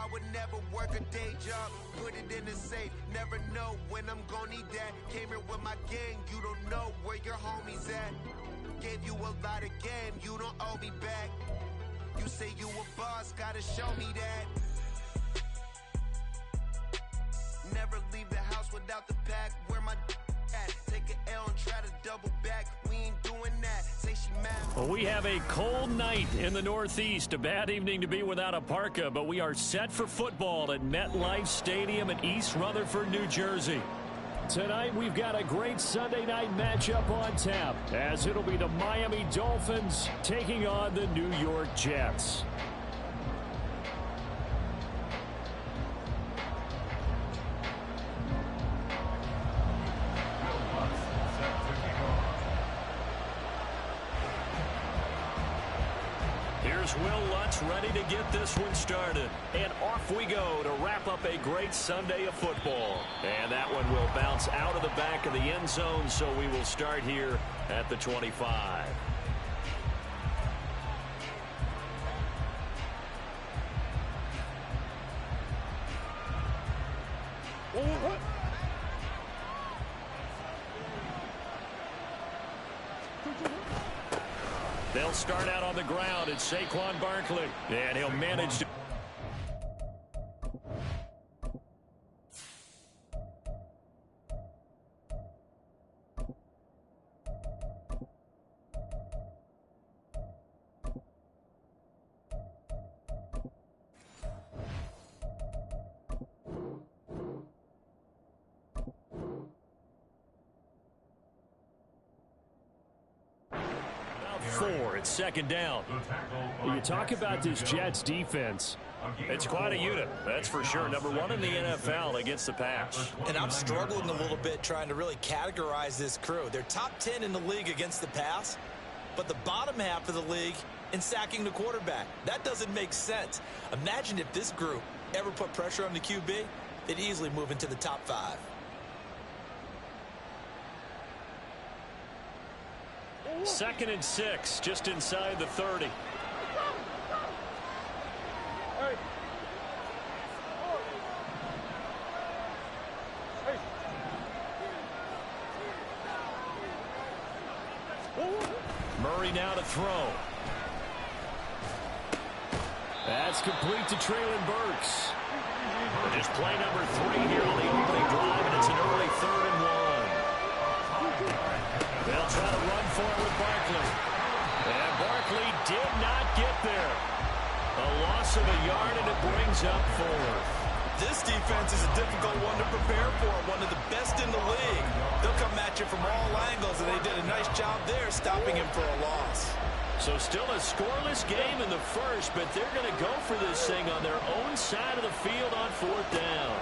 I would never work a day job, put it in the safe, never know when I'm gonna need that. Came here with my gang, you don't know where your homies at. Gave you a lot of game, you don't owe me back. You say you a boss, gotta show me that. Never leave the house without the pack, where my at. Take an L and try to double back, we ain't doing that. Say she mad. Well, we have a cold night in the Northeast. A bad evening to be without a parka, but we are set for football at MetLife Stadium in East Rutherford, New Jersey. Tonight, we've got a great Sunday night matchup on tap, as it'll be the Miami Dolphins taking on the New York Jets. Here's Will Lutz ready to get this one started. And off we go to wrap up a great Sunday of football. And that one will bounce out of the back of the end zone, so we will start here at the 25. They'll start out on the ground. It's Saquon Barkley, and he'll manage to... It's second down. You talk about this Jets defense. It's quite a unit, that's for sure. Number one in the NFL against the pass. And I'm struggling a little bit trying to really categorize this crew. They're top 10 in the league against the pass, but the bottom half of the league in sacking the quarterback. That doesn't make sense. Imagine if this group ever put pressure on the QB, they'd easily move into the top 5. Second and 6, just inside the 30. Murray now to throw. That's complete to Traylon Burks. Just play number 3 here on the opening drive, and it's an early 3rd and 1. They'll try to run for it with Barkley. And Barkley did not get there. A loss of a yard, and it brings up 4th. This defense is a difficult one to prepare for, one of the best in the league. They'll come at you from all angles, and they did a nice job there stopping him for a loss. So still a scoreless game in the first, but they're going to go for this thing on their own side of the field on 4th down.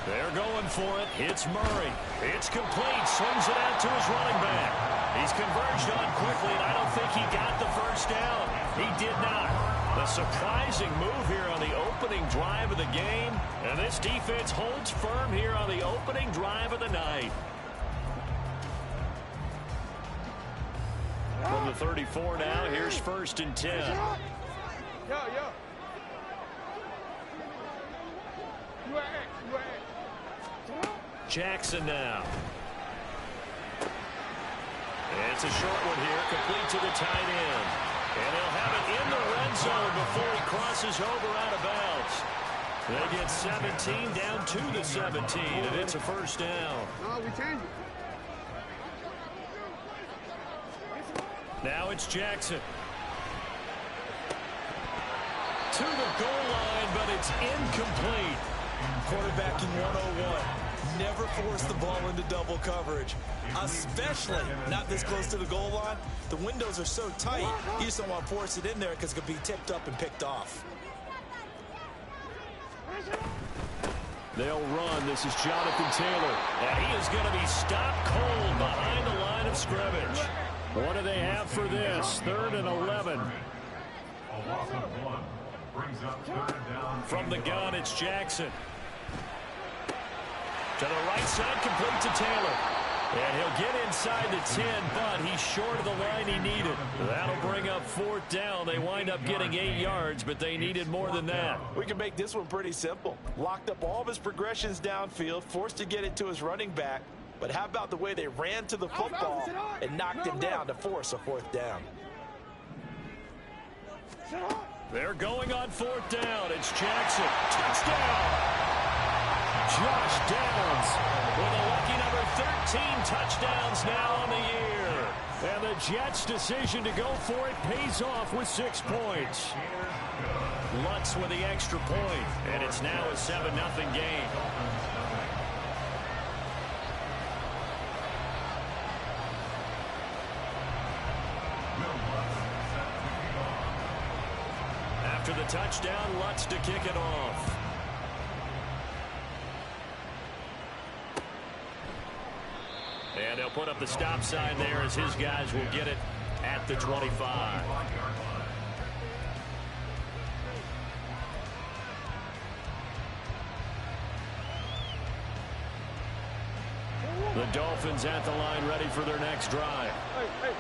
They're going for it. It's Murray. It's complete. Swings it out to his running back. He's converged on quickly, and I don't think he got the first down. He did not. A surprising move here on the opening drive of the game, and this defense holds firm here on the opening drive of the night. From the 34 now, here's 1st and 10. Jackson now. It's a short one here, complete to the tight end. And they'll have it in the red zone before he crosses over out of bounds. They get 17 down to the 17, and it's a 1st down. Now it's Jackson. To the goal line, but it's incomplete. Quarterbacking 101. Never force the ball into double coverage, especially not this close to the goal line. The windows are so tight, you just don't want to force it in there because it could be tipped up and picked off. They'll run. This is Jonathan Taylor, and he is going to be stopped cold behind the line of scrimmage. What do they have for this? 3rd and 11. From the gun, it's Jackson. To the right side, complete to Taylor. And he'll get inside the 10, but he's short of the line he needed. That'll bring up 4th down. They wind up getting 8 yards, but they needed more than that. We can make this one pretty simple. Locked up all of his progressions downfield, forced to get it to his running back. But how about the way they ran to the football and knocked him down to force a 4th down? They're going on 4th down. It's Jackson. Touchdown! Josh Downs with a lucky number 13 touchdowns now on the year. And the Jets' decision to go for it pays off with 6 points. Lutz with the extra point, and it's now a 7-0 game. After the touchdown, Lutz to kick it off. And they'll put up the stop sign there as his guys will get it at the 25. The Dolphins at the line ready for their next drive.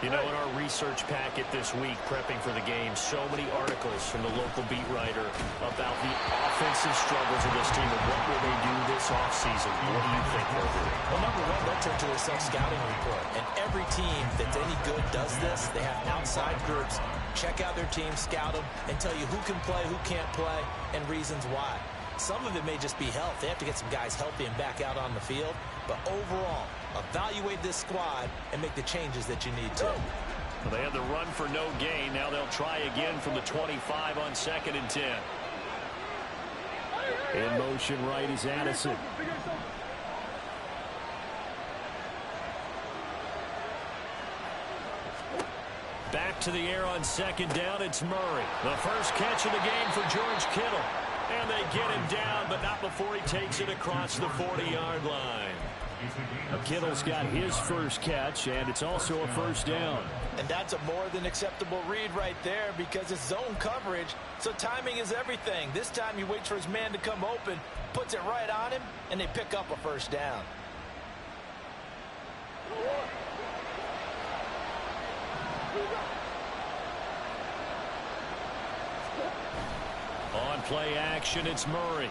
You know, in our research packet this week, prepping for the game, so many articles from the local beat writer about the offensive struggles of this team and what will they do this offseason. What do you think they'll do? Well, number one, they'll turn to a self-scouting report. And every team that's any good does this. They have outside groups, check out their team, scout them, and tell you who can play, who can't play, and reasons why. Some of it may just be health. They have to get some guys healthy and back out on the field. But overall, evaluate this squad and make the changes that you need to. Well, they had the run for no gain. Now they'll try again from the 25 on 2nd and 10. In motion right is Addison. Back to the air on 2nd down. It's Murray. The first catch of the game for George Kittle. And they get him down, but not before he takes it across the 40-yard line. Kittle's got his first catch, and it's also a 1st down. And that's a more than acceptable read right there because it's zone coverage, so timing is everything. This time he waits for his man to come open, puts it right on him, and they pick up a 1st down. On play action, it's Murray.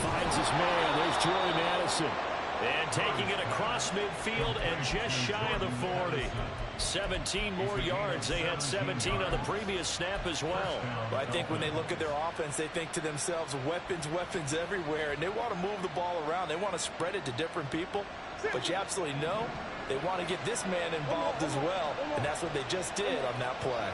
Finds his man. There's Jordan Addison. And taking it across midfield and just shy of the 40. 17 more yards. They had 17 on the previous snap as well. Well, I think when they look at their offense, they think to themselves, weapons, weapons everywhere. And they want to move the ball around. They want to spread it to different people. But you absolutely know they want to get this man involved as well. And that's what they just did on that play.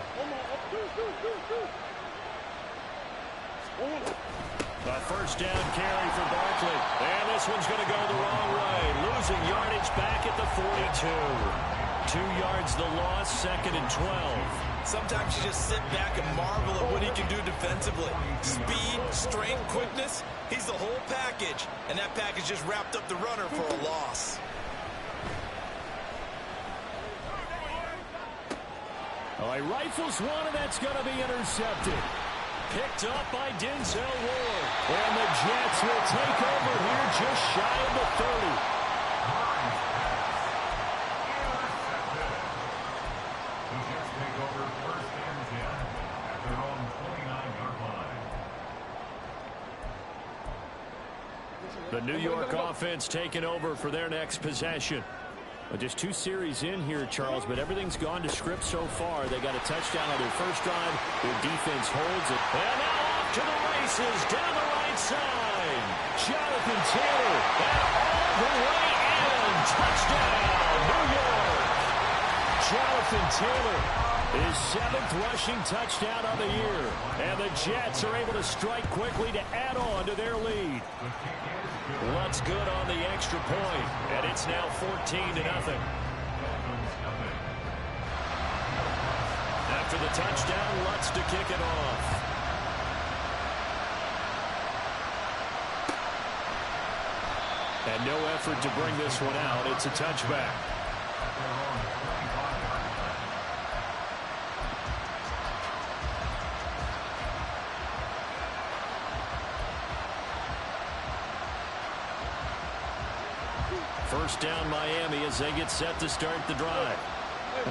A 1st down carry for Barkley. And this one's going to go the wrong way. Losing yardage back at the 42. 2 yards the loss, 2nd and 12. Sometimes you just sit back and marvel at what he can do defensively. Speed, strength, quickness. He's the whole package. And that package just wrapped up the runner for a loss. Oh, he rifles one, and that's going to be intercepted. Picked up by Denzel Ward. And the Jets will take over here just shy of the 30. The New York offense taking over for their next possession. Well, just 2 series in here, Charles, but everything's gone to script so far. They got a touchdown on their first drive. Their defense holds it. And now off to the races down the right side. Jonathan Taylor. And all the way in. Touchdown, New York. Jonathan Taylor, his 7th rushing touchdown of the year. And the Jets are able to strike quickly to add on to their lead. Lutz good on the extra point, and it's now 14-0. After the touchdown, Lutz to kick it off. And no effort to bring this one out. It's a touchback. First down Miami as they get set to start the drive.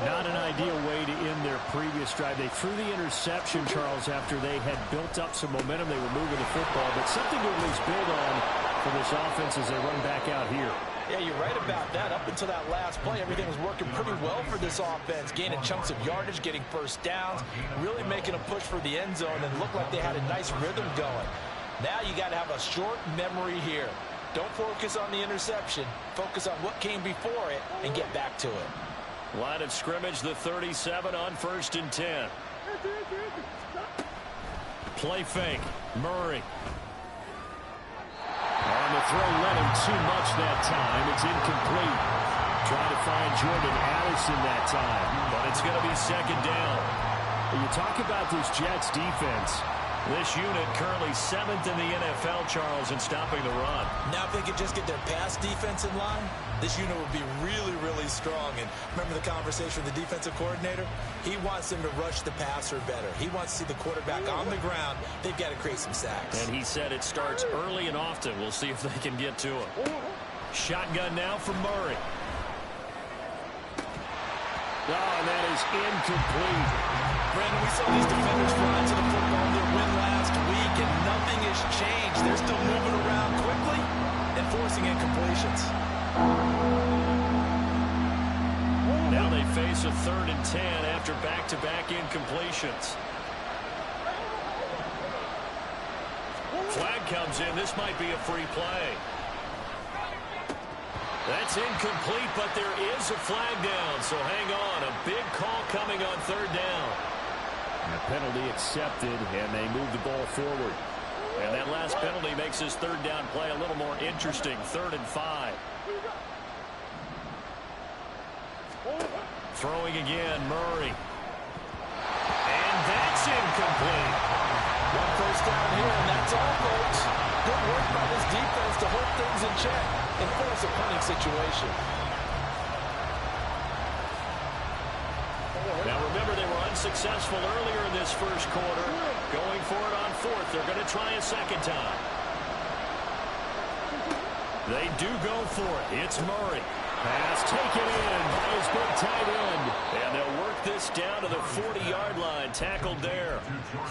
Not an ideal way to end their previous drive. They threw the interception, Charles, after they had built up some momentum. They were moving the football, but something to at least build on for this offense as they run back out here. Yeah, you're right about that. Up until that last play, everything was working pretty well for this offense, gaining chunks of yardage, getting first downs, really making a push for the end zone, and looked like they had a nice rhythm going. Now you got to have a short memory here. Don't focus on the interception. Focus on what came before it and get back to it. Line of scrimmage, the 37 on 1st and 10. Play fake. Murray. On the throw, led him too much that time. It's incomplete. Trying to find Jordan Addison that time, but it's going to be 2nd down. You talk about this Jets defense. This unit currently 7th in the NFL, Charles, in stopping the run. Now if they could just get their pass defense in line, this unit would be really, really strong. And remember the conversation with the defensive coordinator? He wants them to rush the passer better. He wants to see the quarterback on the ground. They've got to create some sacks. And he said it starts early and often. We'll see if they can get to him. Shotgun now from Murray. Oh, and that is incomplete. Brandon, we saw these defenders fly to the football in their win last week, and nothing has changed. They're still moving around quickly and forcing incompletions. Now they face a 3rd and 10 after back-to-back incompletions. Flag comes in. This might be a free play. That's incomplete, but there is a flag down, so hang on. A big call coming on 3rd down. And a penalty accepted, and they move the ball forward. And that last penalty makes this 3rd down play a little more interesting. 3rd and 5. Throwing again, Murray. And that's incomplete. One first down here, and that's all, folks. Good work by this defense to hold things in check and force a punting situation. Now remember, they were unsuccessful earlier in this first quarter. Going for it on 4th. They're going to try a 2nd time. They do go for it. It's Murray. Pass taken in by his big tight end. And they'll work this down to the 40-yard line. Tackled there.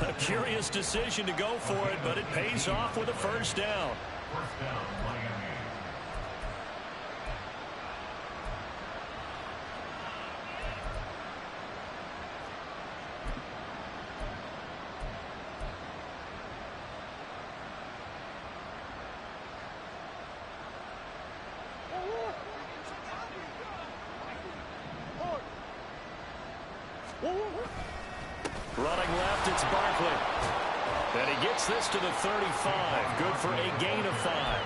A curious decision to go for it, but it pays off with a 1st down. Running left, it's Barkley. And he gets this to the 35. Good for a gain of 5.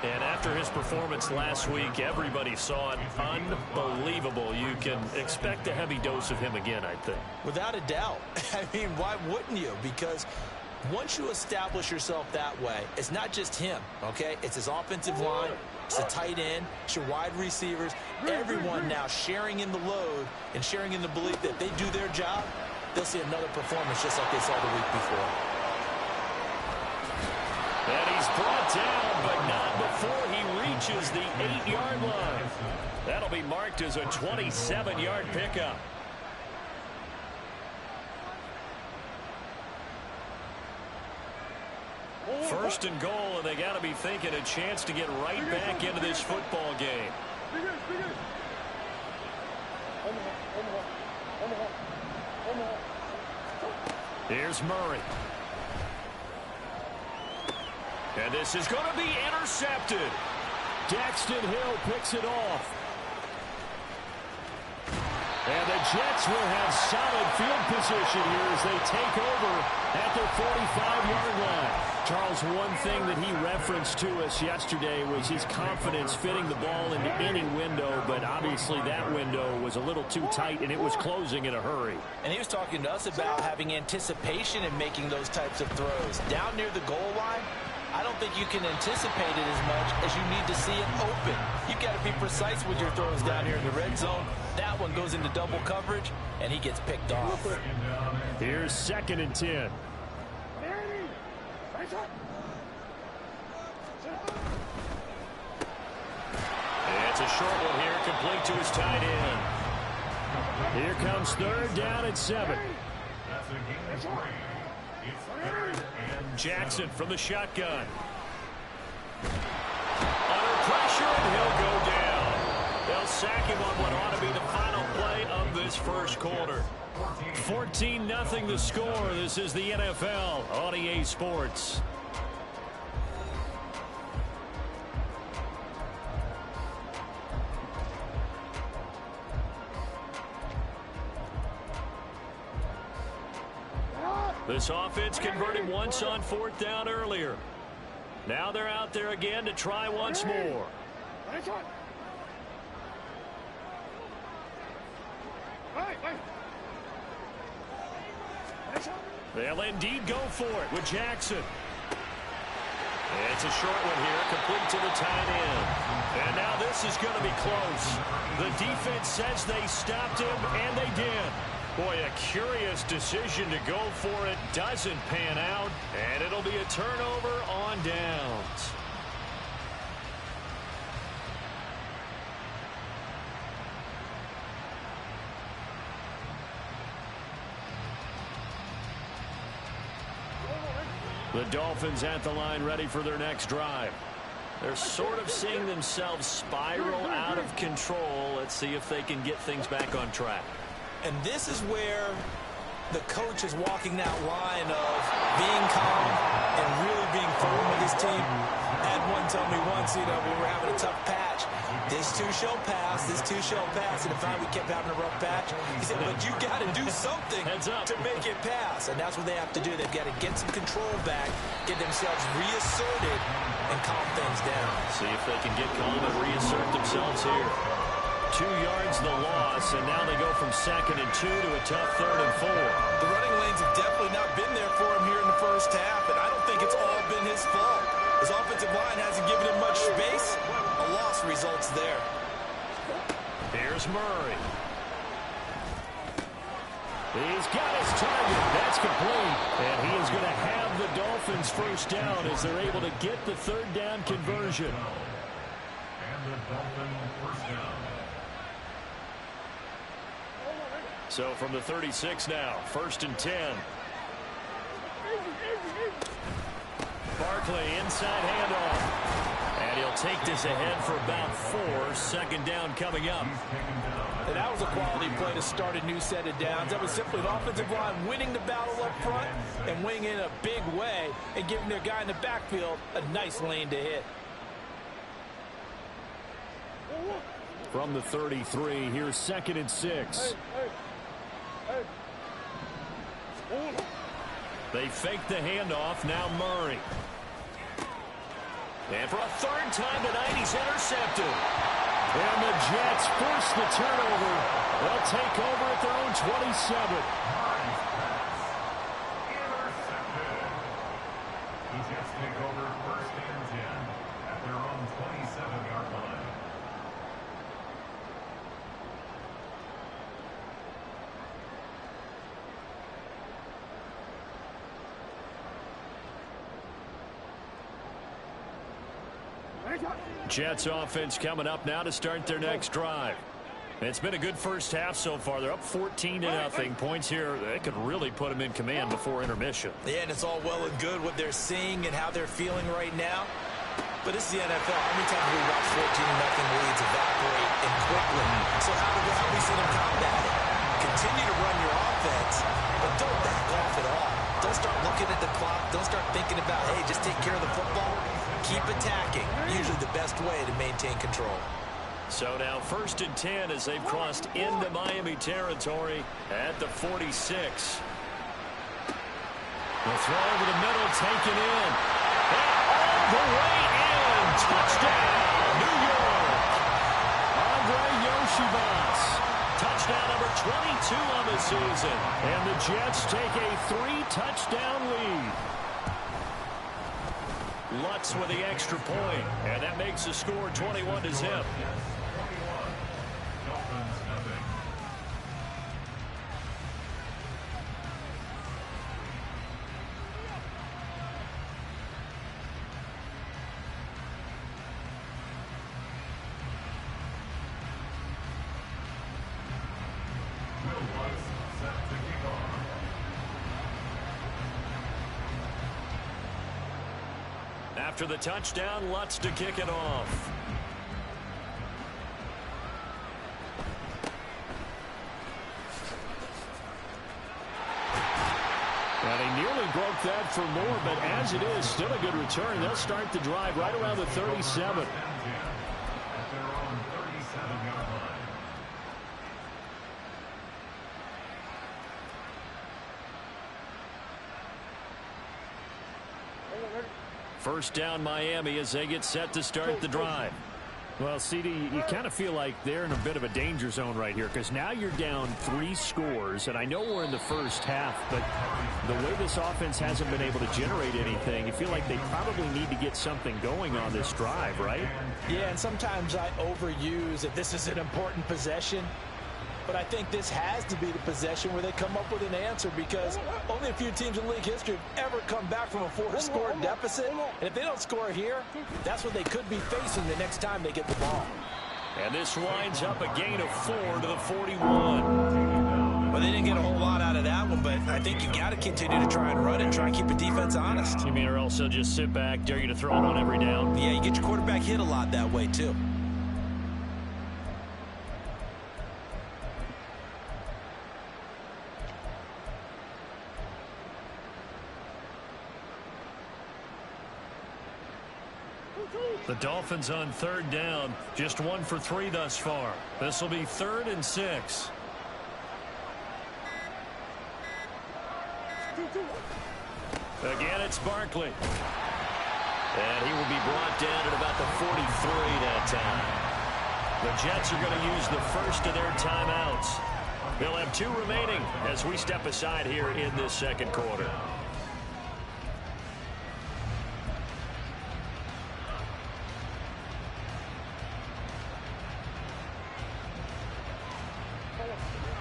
And after his performance last week, everybody saw it. Unbelievable. You can expect a heavy dose of him again, I think. Without a doubt. I mean, why wouldn't you? Because once you establish yourself that way, it's not just him, okay? It's his offensive line. It's the tight end. It's your wide receivers. Everyone now sharing in the load and sharing in the belief that they do their job, they'll see another performance just like they saw the week before. And he's brought down, but not before he reaches the 8-yard line. That'll be marked as a 27-yard pickup. First and goal, and they got to be thinking a chance to get right back into this football game. Here's Murray. And this is going to be intercepted. Daxton Hill picks it off. And the Jets will have solid field position here as they take over at their 45-yard line. Charles, one thing that he referenced to us yesterday was his confidence fitting the ball into any window, but obviously that window was a little too tight, and it was closing in a hurry. And he was talking to us about having anticipation in making those types of throws. Down near the goal line, I don't think you can anticipate it as much as you need to see it open. You've got to be precise with your throws down here in the red zone. That one goes into double coverage, and he gets picked off. Here's 2nd and 10. It's a short one here, complete to his tight end. Here comes third down at 7. Jackson from the shotgun. Under pressure, and he'll go down. They'll sack him on what ought to be the final play of this first quarter. 14-0 the score. This is the NFL on EA Sports. This offense converted once on fourth down earlier. Now they're out there again to try once more. They'll indeed go for it with Jackson. It's a short one here, complete to the tight end. And now this is going to be close. The defense says they stopped him, and they did. Boy, a curious decision to go for it. Doesn't pan out, and it'll be a turnover on downs. The Dolphins at the line, ready for their next drive. They're sort of seeing themselves spiral out of control. Let's see if they can get things back on track. And this is where the coach is walking that line of being calm and really being firm with his team. I had one tell me once, when we were having a tough patch, this too shall pass, this too shall pass. And if we kept having a rough patch, he said, but you got to do something to make it pass. And that's what they have to do. They've got to get some control back, get themselves reasserted, and calm things down. See if they can get calm and reassert themselves here. 2 yards the loss, and now they go from 2nd and 2 to a tough 3rd and 4. The running lanes have definitely not been there for him here in the first half, and I don't think it's all been his fault. His offensive line hasn't given him much space. A loss results there. Here's Murray. He's got his target. That's complete. And he is going to have the Dolphins first down as they're able to get the 3rd down conversion. And the Dolphins first down. So from the 36 now, 1st and 10. Barkley inside handoff. And he'll take this ahead for about 4. 2nd down coming up. And that was a quality play to start a new set of downs. That was simply an offensive line winning the battle up front and winning in a big way and giving their guy in the backfield a nice lane to hit. From the 33, here's 2nd and 6. They fake the handoff. Now Murray. And for a 3rd time tonight, he's intercepted. And the Jets force the turnover. They'll take over at their own 27. The Jets take over 1st and 10 at their own 27-yard line. Jets offense coming up now to start their next drive. It's been a good first half so far. They're up 14-0. Points here, they could really put them in command before intermission. Yeah, and it's all well and good what they're seeing and how they're feeling right now. But this is the NFL. How many times have we watched 14-0 leads evaporate and quickly? So how have we seen them combat it? Continue to run your offense, but don't back off at all. Don't start looking at the clock. Don't start thinking about, hey, just take care of the football. Keep attacking. Usually the best way to maintain control. So now 1st and 10 as they've crossed into Miami territory at the 46. The throw over the middle, taken in. And all the way in. Touchdown, New York. Andre Yoshibas. Touchdown number 22 on the season. And the Jets take a 3-touchdown lead. Lutz with the extra point, and that makes the score 21-0. After the touchdown, Lutz to kick it off. And he nearly broke that for more, but as it is, still a good return. They'll start the drive right around the 37. First down Miami as they get set to start the drive. Well, CD, you kind of feel like they're in a bit of a danger zone right here because now you're down 3 scores, and I know we're in the first half, but the way this offense hasn't been able to generate anything, you feel like they probably need to get something going on this drive, right? Yeah, and sometimes I overuse that this is an important possession. But I think this has to be the possession where they come up with an answer because only a few teams in league history have ever come back from a 4-score deficit. And if they don't score here, that's what they could be facing the next time they get the ball. And this winds up a gain of 4 to the 41. Well, they didn't get a whole lot out of that one, but I think you got to continue to try and run it, try and keep the defense honest. You mean or else they'll just sit back, dare you to throw it on every down? Yeah, you get your quarterback hit a lot that way, too. The Dolphins on 3rd down, just 1 for 3 thus far. This will be 3rd and 6. Again, it's Barkley. And he will be brought down at about the 43 that time. The Jets are going to use the first of their timeouts. They'll have 2 remaining as we step aside here in this second quarter.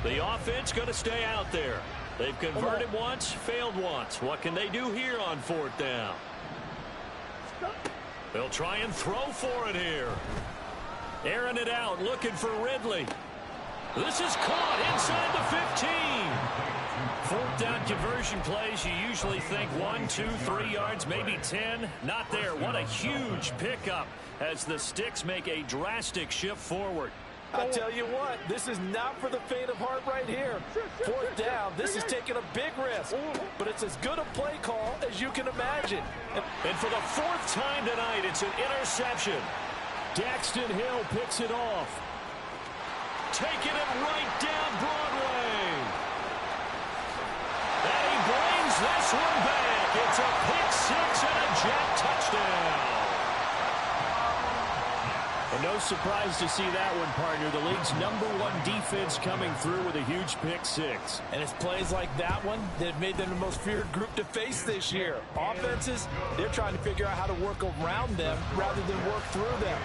The offense going to stay out there. They've converted once, failed once. What can they do here on 4th down? They'll try and throw for it here. Airing it out, looking for Ridley. This is caught inside the 15. 4th down conversion plays, you usually think 1, 2, 3 yards, maybe 10. Not there. What a huge pickup as the Sticks make a drastic shift forward. I tell you what, this is not for the faint of heart right here. 4th down, this is taking a big risk, but it's as good a play call as you can imagine. And for the 4th time tonight, it's an interception. Daxton Hill picks it off. Taking it right down Broadway. And he brings this one back. It's a pick 6 and a Jet touchdown. And no surprise to see that one, partner. The league's #1 defense coming through with a huge pick 6. And it's plays like that one that have made them the most feared group to face this year. Offenses, they're trying to figure out how to work around them rather than work through them.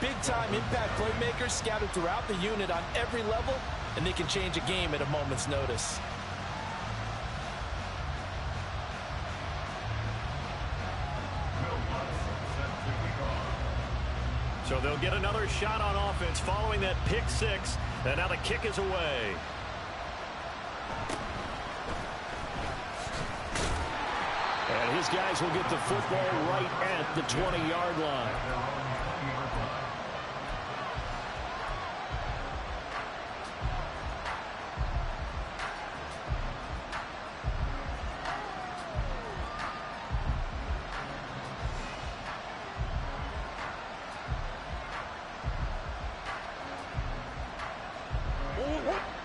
Big-time impact playmakers scattered throughout the unit on every level, and they can change a game at a moment's notice. So they'll get another shot on offense following that pick 6. And now the kick is away. And his guys will get the football right at the 20-yard line.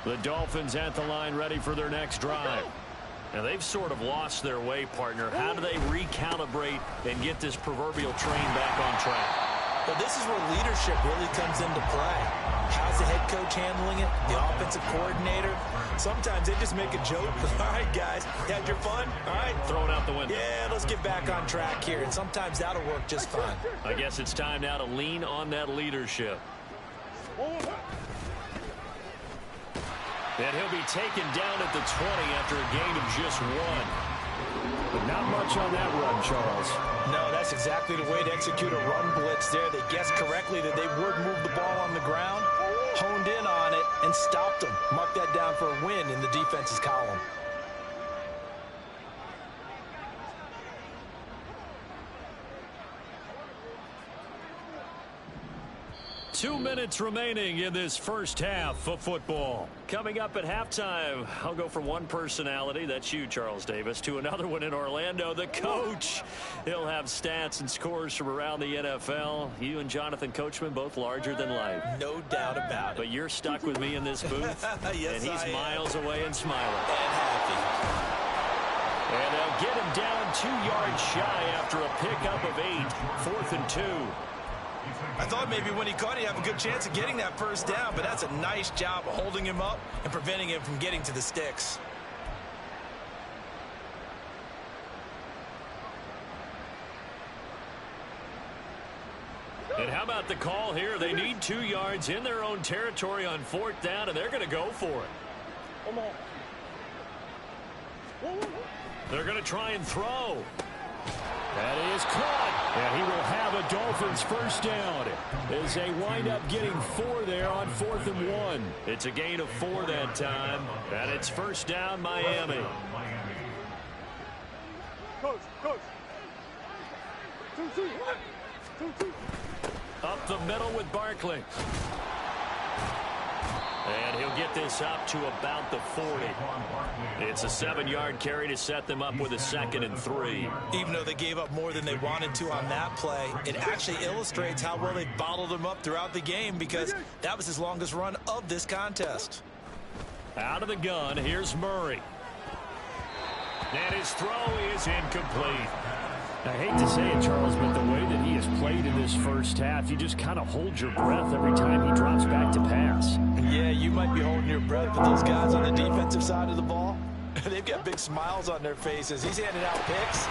The Dolphins at the line ready for their next drive. Now they've sort of lost their way, partner. How do they recalibrate and get this proverbial train back on track? Well, this is where leadership really comes into play. How's the head coach handling it? The offensive coordinator? Sometimes they just make a joke. All right, guys, you had your fun? All right. Throw it out the window. Yeah, let's get back on track here. And sometimes that'll work just fine. I guess it's time now to lean on that leadership. And he'll be taken down at the 20 after a gain of just 1. But not much on that run, Charles. No, that's exactly the way to execute a run blitz there. They guessed correctly that they would move the ball on the ground, honed in on it, and stopped them. Mark that down for a win in the defense's column. 2 minutes remaining in this first half of football. Coming up at halftime, I'll go from one personality, that's you, Charles Davis, to another one in Orlando, the coach. He'll have stats and scores from around the NFL. You and Jonathan Coachman both larger than life. No doubt about it. But you're stuck with me in this booth. Yes, and he's I miles am. away and smiling. And happy. And they'll get him down 2 yards shy after a pickup of 8. 4th and 2. I thought maybe when he caught it, he'd have a good chance of getting that first down, but that's a nice job of holding him up and preventing him from getting to the sticks. And how about the call here? They need 2 yards in their own territory on 4th down, and they're going to go for it. They're going to try and throw. That is caught. And he will have a Dolphins first down as they wind up getting 4 there on 4th and 1. It's a gain of 4 that time, and it's first down Miami. Coach. Up the middle with Barkley. And he'll get this up to about the 40. It's a 7-yard carry to set them up with a 2nd and 3. Even though they gave up more than they wanted to on that play, it actually illustrates how well they bottled him up throughout the game because that was his longest run of this contest. Out of the gun, here's Murray. And his throw is incomplete. I hate to say it, Charles, but the way that he has played in this first half, you just kind of hold your breath every time he drops back to pass. Yeah, you might be holding your breath, but those guys on the defensive side of the ball, they've got big smiles on their faces. He's handing out picks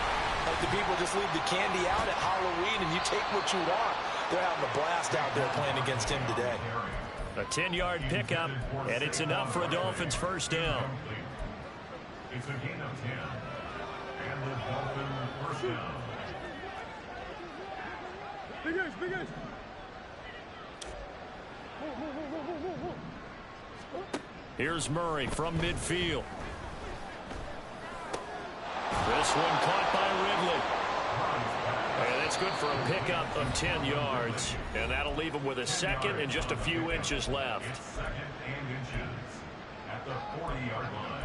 like the people just leave the candy out at Halloween and you take what you want. They're having a blast out there playing against him today. A 10-yard pickup, and it's enough for a Dolphins first down. It's a gain of 10. And the Dolphins first down. Big guys. Here's Murray from midfield. This one caught by Ridley. And that's good for a pickup of 10 yards. And that'll leave him with a 2nd and just a few inches left. It's 2nd and inches at the 40-yard line.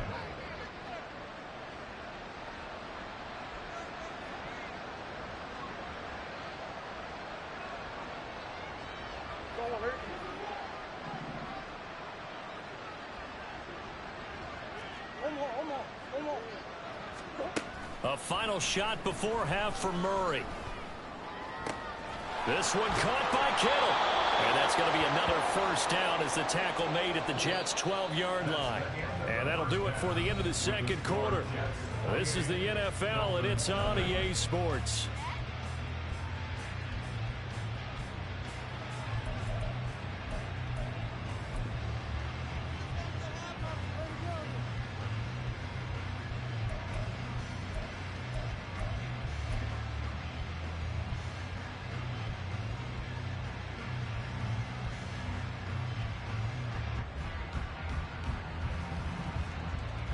A final shot before half for Murray. This one caught by Kittle. And that's going to be another first down as the tackle made at the Jets' 12-yard line. And that'll do it for the end of the second quarter. This is the NFL, and it's on EA Sports.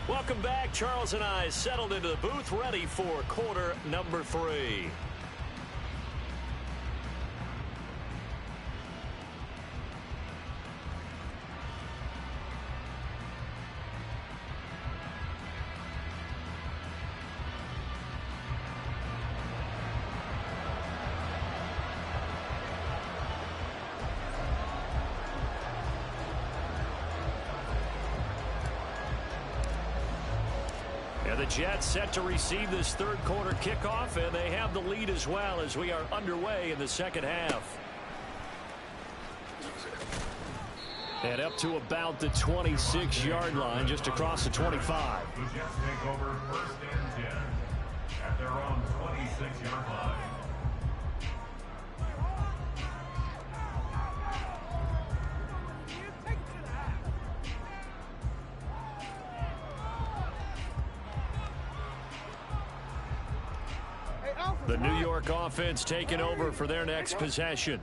Welcome back. Charles and I settled into the booth, ready for quarter number 3. And the Jets set to receive this third quarter kickoff, and they have the lead as well as we are underway in the second half. And up to about the 26-yard line, just across the 25. The Jets take over 1st and 10 at their own 26-yard line. The New York offense taking over for their next possession.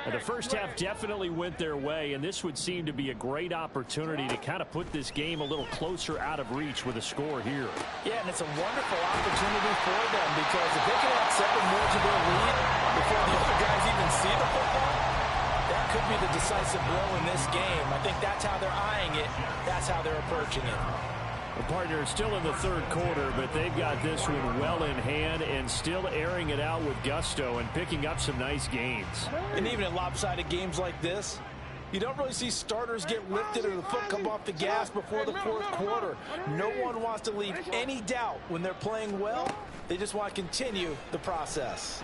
And the first half definitely went their way, and this would seem to be a great opportunity to kind of put this game a little closer out of reach with a score here. Yeah, and it's a wonderful opportunity for them because if they can add 7 more to their lead before the other guys even see the football, that could be the decisive blow in this game. I think that's how they're eyeing it. That's how they're approaching it. The partner is still in the third quarter, but they've got this one well in hand and still airing it out with gusto and picking up some nice gains. And even in lopsided games like this, you don't really see starters get lifted or the foot come off the gas before the fourth quarter. No one wants to leave any doubt when they're playing well. They just want to continue the process.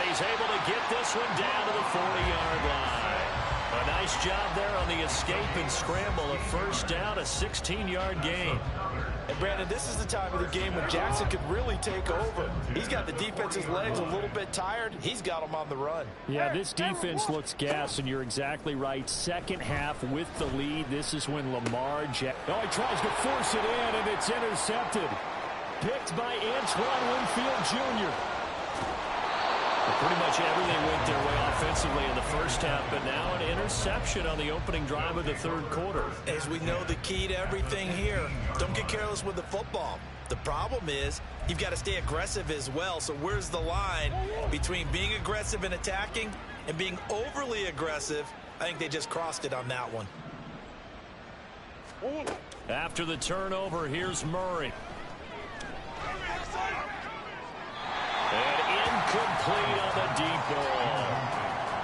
He's able to get this one down to the 40-yard line. A nice job there on the escape and scramble. A first down, a 16-yard gain. And Brandon, this is the time of the game when Jackson could really take over. He's got the defense's legs a little bit tired. He's got them on the run. Yeah, this defense looks gassed, and you're exactly right. Second half with the lead. This is when Lamar he tries to force it in, and it's intercepted. Picked by Antoine Winfield Jr. Pretty much everything went their way offensively in the first half, but now an interception on the opening drive of the third quarter. As we know, the key to everything here, don't get careless with the football. The problem is you've got to stay aggressive as well. So where's the line between being aggressive and attacking and being overly aggressive? I think they just crossed it on that one. After the turnover, here's Murray. And incomplete on the deep ball.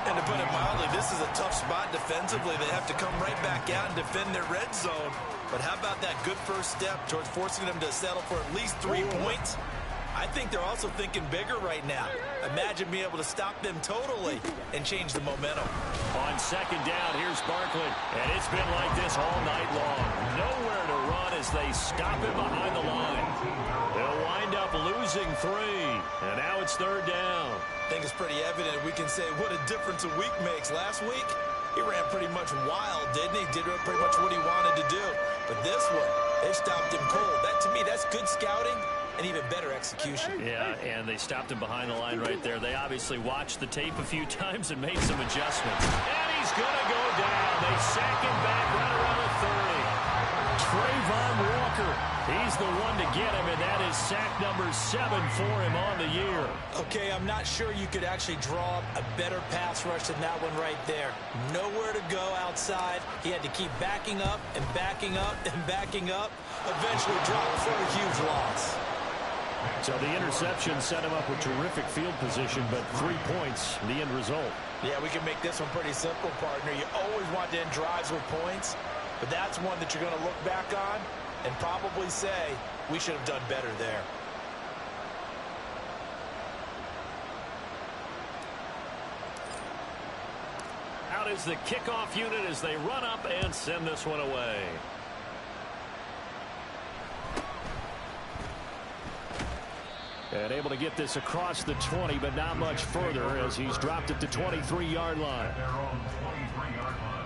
And to put it mildly, this is a tough spot defensively. They have to come right back out and defend their red zone. But how about that good first step towards forcing them to settle for at least 3 points? I think they're also thinking bigger right now. Imagine being able to stop them totally and change the momentum. On second down, here's Barkley. And it's been like this all night long. Nowhere to run as they stop him behind the line. They'll wind up losing 3. And now it's third down. I think it's pretty evident. We can say what a difference a week makes. Last week, he ran pretty much wild, didn't he? Did pretty much what he wanted to do. But this one, they stopped him cold. That, to me, that's good scouting and even better execution. Yeah, and they stopped him behind the line right there. They obviously watched the tape a few times and made some adjustments. And he's going to go down. They sack him back right around the 30. Trayvon Walker, he's the one to get him, and that is sack number 7 for him on the year. Okay, I'm not sure you could actually draw up a better pass rush than that one right there. Nowhere to go outside. He had to keep backing up and backing up and backing up. Eventually dropped for a huge loss. So the interception set him up with terrific field position, but 3 points, the end result. Yeah, we can make this one pretty simple, partner. You always want to end drives with points, but that's one that you're going to look back on and probably say, we should have done better there. Out is the kickoff unit as they run up and send this one away. And able to get this across the 20, but not much further as he's dropped it to 23-yard line. At their own 23-yard line.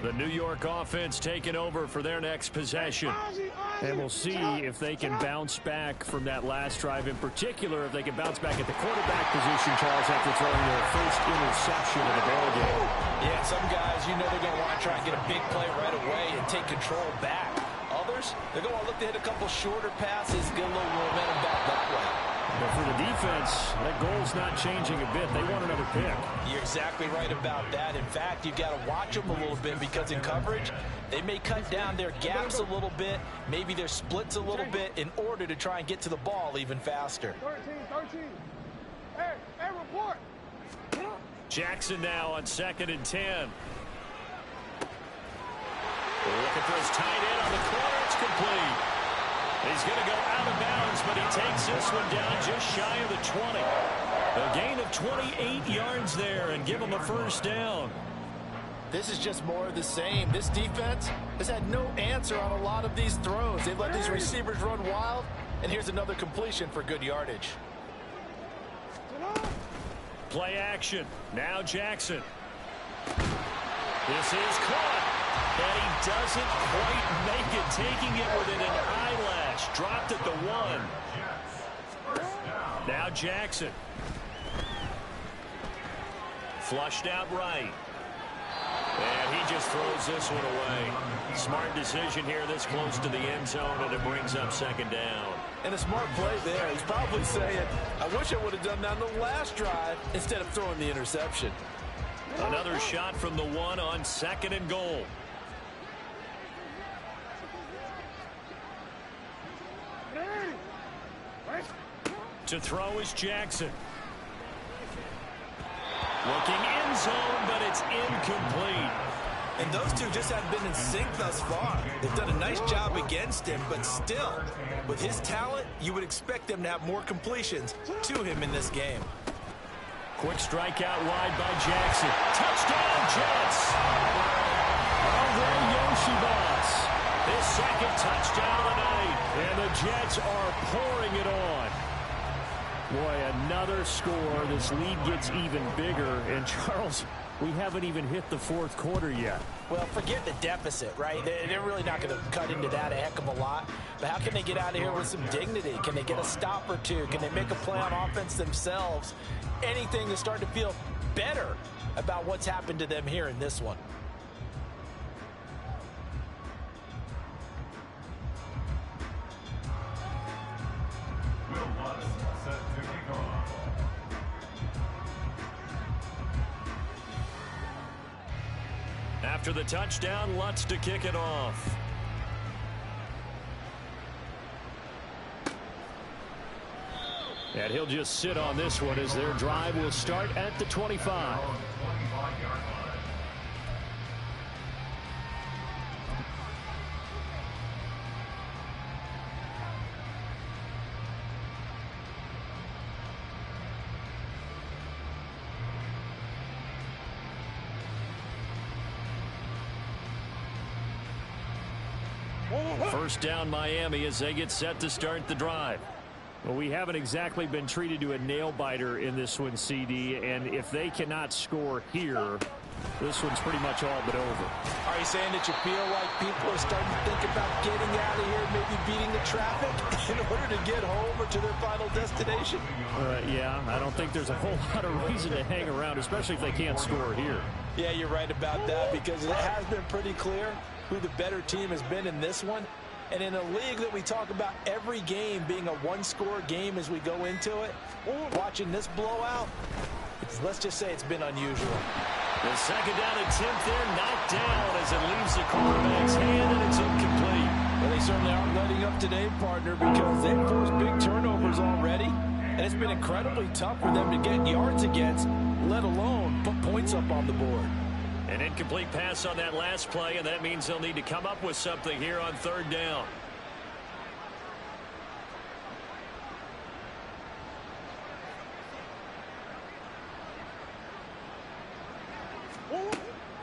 The New York offense taking over for their next possession. And we'll see if they can bounce back from that last drive. In particular, if they can bounce back at the quarterback position, Charles, after throwing their first interception of the ballgame. Yeah, some guys, you know they're going to want to try and get a big play right away and take control back. Others, they're going to look to hit a couple shorter passes, get a little momentum back that way. But for the defense, that goal's not changing a bit. They want another pick. You're exactly right about that. In fact, you've got to watch them a little bit because in coverage, they may cut down their gaps a little bit, maybe their splits a little bit in order to try and get to the ball even faster. 13. Hey, report. Jackson now on 2nd and 10. Looking for his tight end on the corner. It's complete. He's going to go out of bounds, but he takes this one down just shy of the 20. A gain of 28 yards there and give him a first down. This is just more of the same. This defense has had no answer on a lot of these throws. They've let these receivers run wild, and here's another completion for good yardage. Play action. Now Jackson. This is caught. And he doesn't quite make it, taking it within an eyelash. Dropped at the 1. Now Jackson. Flushed out right. And he just throws this one away. Smart decision here this close to the end zone, and it brings up second down. And a smart play there. He's probably saying, I wish I would have done that on the last drive instead of throwing the interception. Another shot from the 1 on 2nd and goal. To throw is Jackson. Looking end zone, but it's incomplete. And those two just haven't been in sync thus far. They've done a nice job against him, but still, with his talent, you would expect them to have more completions to him in this game. Quick strikeout wide by Jackson. Touchdown, Jets! Yoshibas. His second touchdown of the night. And the Jets are pouring it on. Boy, another score. This lead gets even bigger. And Charles, we haven't even hit the fourth quarter yet. Well, forget the deficit, right? They're really not going to cut into that a heck of a lot. But how can they get out of here with some dignity? Can they get a stop or two? Can they make a play on offense themselves? Anything to start to feel better about what's happened to them here in this one. After the touchdown, Lutz to kick it off. And he'll just sit on this one as their drive will start at the 25. First down Miami as they get set to start the drive. Well, we haven't exactly been treated to a nail-biter in this one, CD, and if they cannot score here, this one's pretty much all but over. Are you saying that you feel like people are starting to think about getting out of here, maybe beating the traffic in order to get home or to their final destination? Yeah, I don't think there's a whole lot of reason to hang around, especially if they can't score here. Yeah, you're right about that, because it has been pretty clear who the better team has been in this one. And in a league that we talk about every game being a one-score game as we go into it, watching this blowout, let's just say it's been unusual. The second down attempt there knocked down as it leaves the quarterback's hand, and it's incomplete. Well, they certainly aren't letting up today, partner, because they've forced big turnovers already, and it's been incredibly tough for them to get yards against, let alone put points up on the board. An incomplete pass on that last play, and that means they'll need to come up with something here on third down.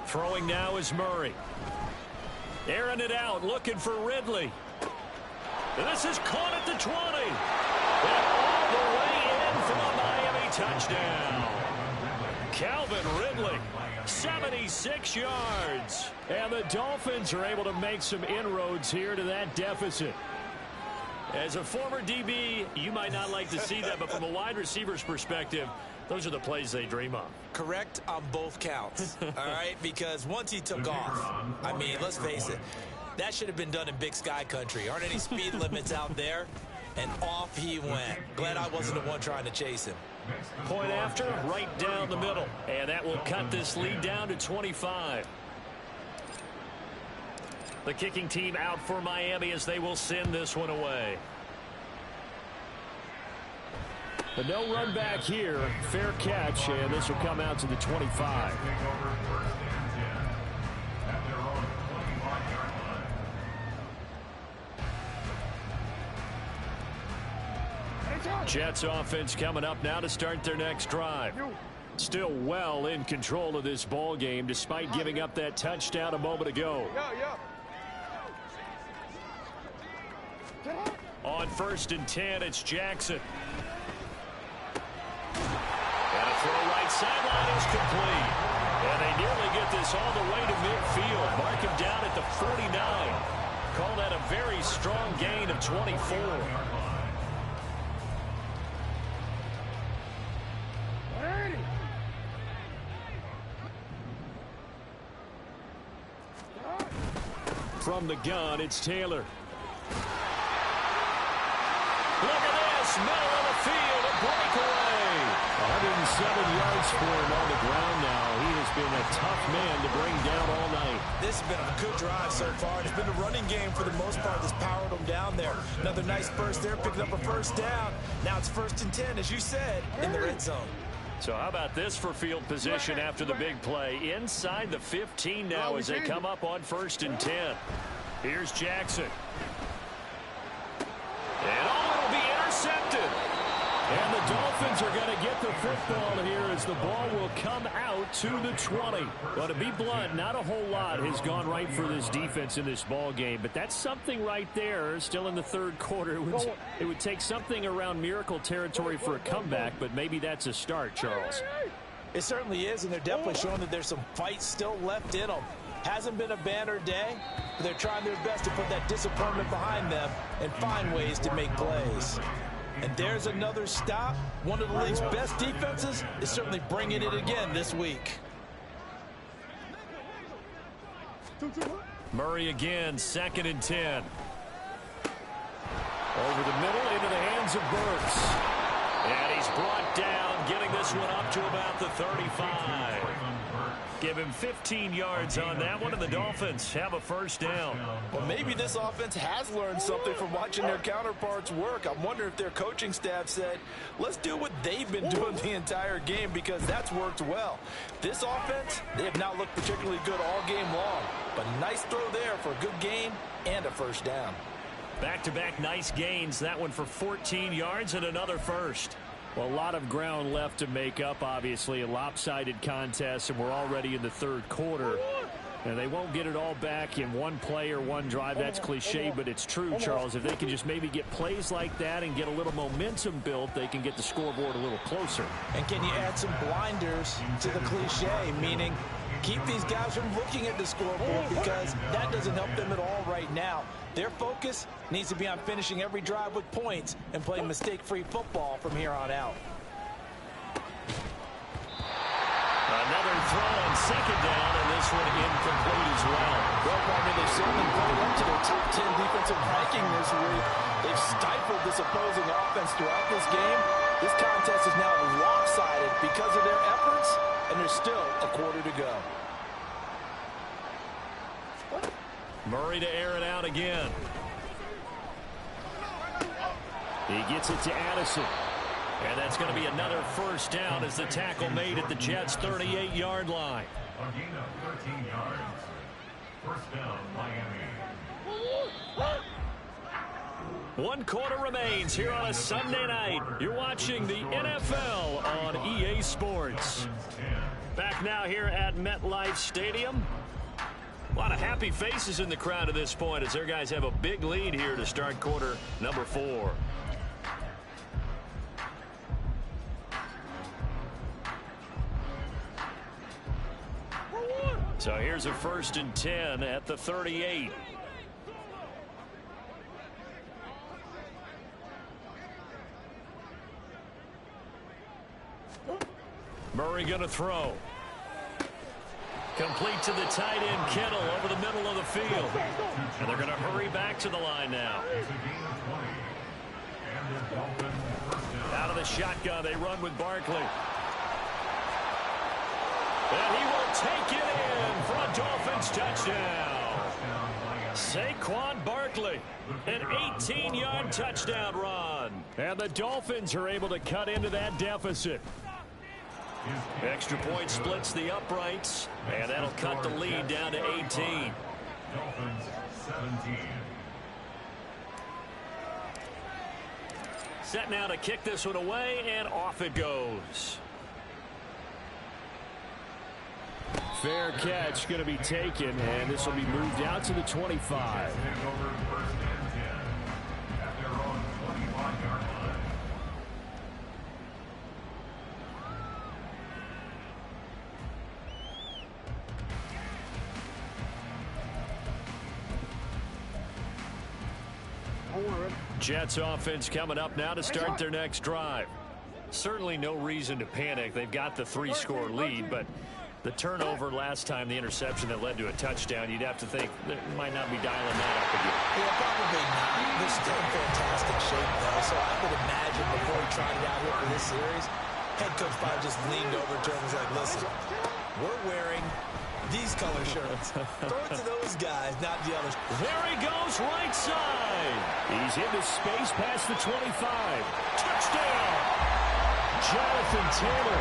Throwing now is Murray. Airing it out, looking for Ridley. And this is caught at the 20. And all the way in for a Miami touchdown. Calvin Ridley. 76 yards. And the Dolphins are able to make some inroads here to that deficit. As a former DB, you might not like to see that, but from a wide receiver's perspective, those are the plays they dream of. Correct on both counts, all right? Because once he took off, I mean, let's face it, that should have been done in Big Sky country. Aren't any speed limits out there? And off he went. Glad I wasn't the one trying to chase him. Point after, right down the middle. And that will cut this lead down to 25. The kicking team out for Miami as they will send this one away. The no run back here. Fair catch, and this will come out to the 25. Jets offense coming up now to start their next drive. Still well in control of this ball game despite giving up that touchdown a moment ago. On 1st and 10, it's Jackson. And a throw right sideline is complete. And they nearly get this all the way to midfield. Mark him down at the 49. Call that a very strong gain of 24. From the gun, it's Taylor. Look at this, middle of the field, a breakaway. 107 yards for him on the ground now. He has been a tough man to bring down all night. This has been a good drive so far. It's been a running game for the most part that's powered them down there. Another nice burst there, picking up a first down. Now it's 1st and 10, as you said, in the red zone. So how about this for field position after the big play? Inside the 15 now as they come up on 1st and 10. Here's Jackson. And it'll be intercepted. And the Dolphins are going to get the football here as the ball will come out to the 20. Well, to be blunt, not a whole lot has gone right for this defense in this ball game, but that's something right there. Still in the 3rd quarter. It would take something around miracle territory for a comeback, but maybe that's a start, Charles. It certainly is, and they're definitely showing that there's some fight still left in them. Hasn't been a banner day, but they're trying their best to put that disappointment behind them and find ways to make plays. And there's another stop. One of the league's best defenses is certainly bringing it again this week. Murray again, 2nd and 10. Over the middle into the hands of Burks. And he's brought down, getting this one up to about the 35. Give him 15 yards on that one, and the Dolphins have a 1st down. Well, maybe this offense has learned something from watching their counterparts work. I'm wondering if their coaching staff said, let's do what they've been doing the entire game, because that's worked well. This offense, they have not looked particularly good all game long, but nice throw there for a good gain and a 1st down. Back-to-back nice gains. That one for 14 yards and another 1st. Well, a lot of ground left to make up, obviously. A lopsided contest, and we're already in the 3rd quarter. And they won't get it all back in one play or one drive. That's cliche, but it's true, Charles. If they can just maybe get plays like that and get a little momentum built, they can get the scoreboard a little closer. And can you add some blinders to the cliche, meaning keep these guys from looking at the scoreboard, because that doesn't help them at all right now. Their focus needs to be on finishing every drive with points and playing mistake-free football from here on out. Another throw on 2nd down, and this one incomplete as well. Well, Marvin, they've certainly played up to their top 10 defensive ranking this week. They've stifled this opposing offense throughout this game. This contest is now lopsided because of their efforts, and there's still a quarter to go. Murray to air it out again. He gets it to Addison. And that's going to be another 1st down as the tackle made at the Jets' 38-yard line. A gain of 13 yards. 1st down, Miami. 1 quarter remains here on a Sunday night. You're watching the NFL on EA Sports. Back now here at MetLife Stadium. A lot of happy faces in the crowd at this point as their guys have a big lead here to start quarter number 4. So here's a 1st and 10 at the 38. Murray going to throw. Complete to the tight end, Kittle, over the middle of the field. And they're going to hurry back to the line now. Out of the shotgun, they run with Barkley. And he will take it in for a Dolphins touchdown. Saquon Barkley, an 18-yard touchdown run. And the Dolphins are able to cut into that deficit. Extra point splits the uprights, and that'll cut the lead down to 18. Dolphins 17. Set now to kick this one away, and off it goes. Fair catch going to be taken, and this will be moved out to the 25. Take over 1st and 10 at their own 25-yard line. Jets offense coming up now to start their next drive. Certainly no reason to panic. They've got the 3-score lead, but the turnover last time, the interception that led to a touchdown, you'd have to think they might not be dialing that up again. Yeah, probably not. They're still in fantastic shape, though, so I would imagine before he tried it out here for this series, head coach probably just leaned over to him and was like, listen, we're wearing these color shirts. Throw it to those guys, not the others. There he goes, right side. He's into space past the 25. Touchdown! Jonathan Taylor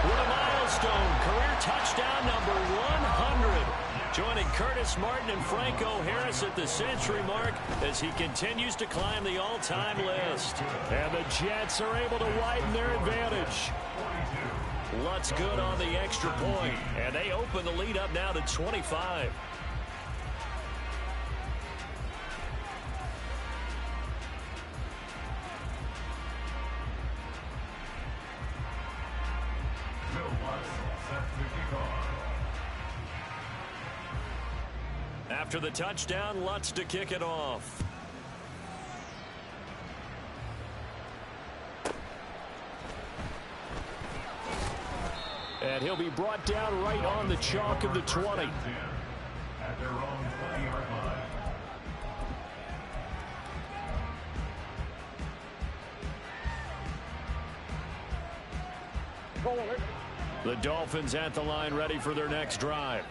with a milestone. Career touchdown number 100. Joining Curtis Martin and Franco Harris at the century mark as he continues to climb the all-time list. And the Jets are able to widen their advantage. Lutz good on the extra point, and they open the lead up now to 25. After the touchdown, Lutz to kick it off. And he'll be brought down right on the chalk of the 20. At their own 20-yard line. The Dolphins at the line ready for their next drive.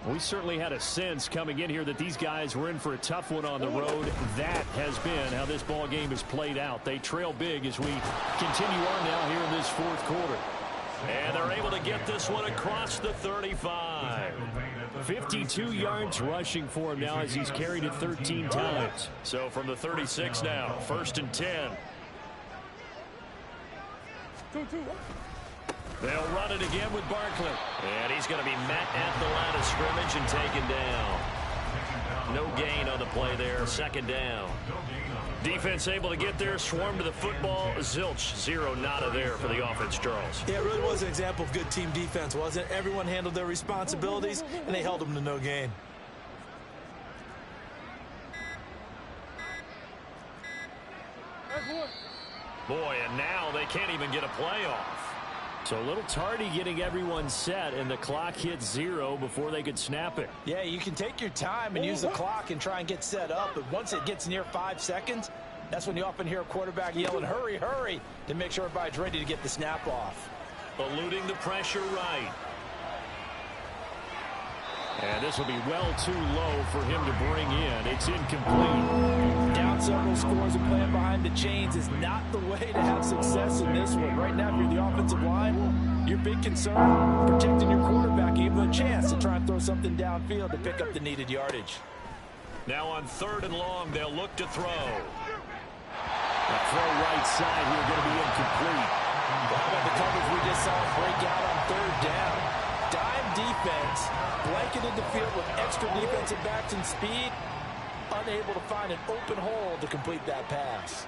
We certainly had a sense coming in here that these guys were in for a tough one on the road. That has been how this ball game has played out. They trail big as we continue on now here in this fourth quarter. And they're able to get this one across the 35. 52 yards rushing for him now as he's carried it 13 times. So from the 36 now, 1st and 10. They'll run it again with Barkley. And he's going to be met at the line of scrimmage and taken down. No gain on the play there. 2nd down. Defense able to get there, swarm to the football. Zilch, 0 nada there for the offense, Charles. Yeah, it really was an example of good team defense, wasn't it? Everyone handled their responsibilities, and they held them to no gain. Boy, and now they can't even get a play off. So a little tardy getting everyone set, and the clock hits 0 before they could snap it. Yeah, you can take your time and use the clock and try and get set up, but once it gets near 5 seconds, that's when you often hear a quarterback yelling, hurry, hurry, to make sure everybody's ready to get the snap off. Eluding the pressure right. And this will be well too low for him to bring in. It's incomplete. Down several scores and playing behind the chains is not the way to have success in this one. Right now, if you're the offensive line, your big concern, protecting your quarterback, give him a chance to try and throw something downfield to pick up the needed yardage. Now on 3rd and long, they'll look to throw. The throw right side here going to be incomplete. How about the coverage we just saw break out on 3rd down? Dime defense, blanketed the field with extra defensive backs and speed, unable to find an open hole to complete that pass.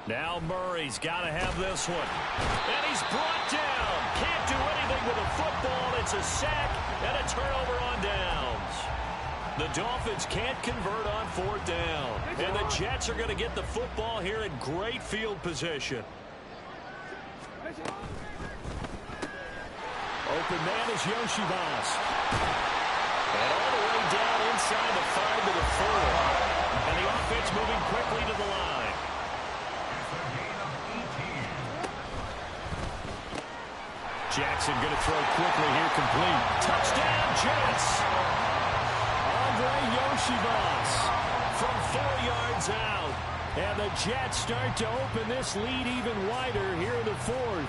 Now Murray's got to have this one. And he's brought down. Can't do anything with a football. It's a sack and a turnover on downs. The Dolphins can't convert on 4th down. And the Jets are going to get the football here in great field position. Open man is Yoshibas. And all the way down inside the 5 to the 4. And the offense moving quickly to the line. Jackson going to throw quickly here, complete. Touchdown, Jets! Andre Yoshibas From 4 yards out. And the Jets start to open this lead even wider here in the 4th.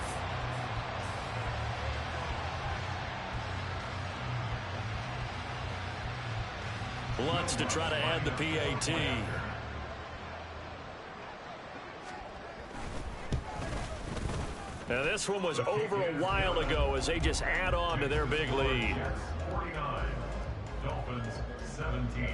Lutz to try to add the PAT. Now this one was over a while ago as they just add on to their big lead. 49, Dolphins 17.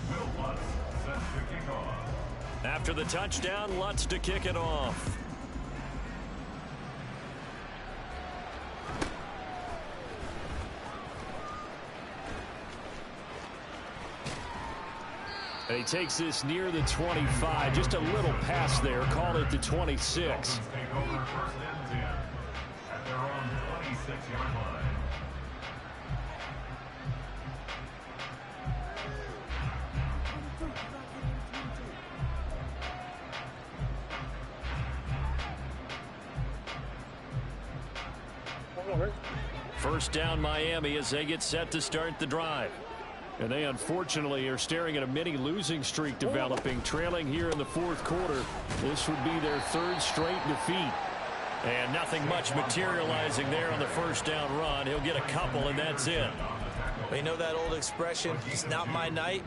Will Lutz set to kick off. After the touchdown, Lutz to kick it off. And he takes this near the 25. Just a little pass there. Call it the 26. Dolphins take over first and 10 at their own 26-yard line. First down Miami as they get set to start the drive. And they unfortunately are staring at a mini losing streak developing, trailing here in the fourth quarter. This would be their third straight defeat. And nothing much materializing there on the first down run. He'll get a couple, and that's it. Well, you know that old expression, it's not my night?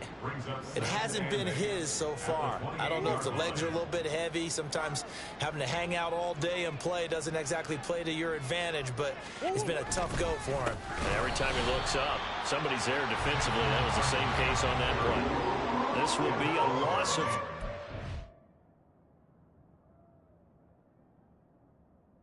It hasn't been his so far. I don't know if the legs are a little bit heavy. Sometimes having to hang out all day and play doesn't exactly play to your advantage, but it's been a tough go for him. And every time he looks up, somebody's there defensively. That was the same case on that play. This will be a loss of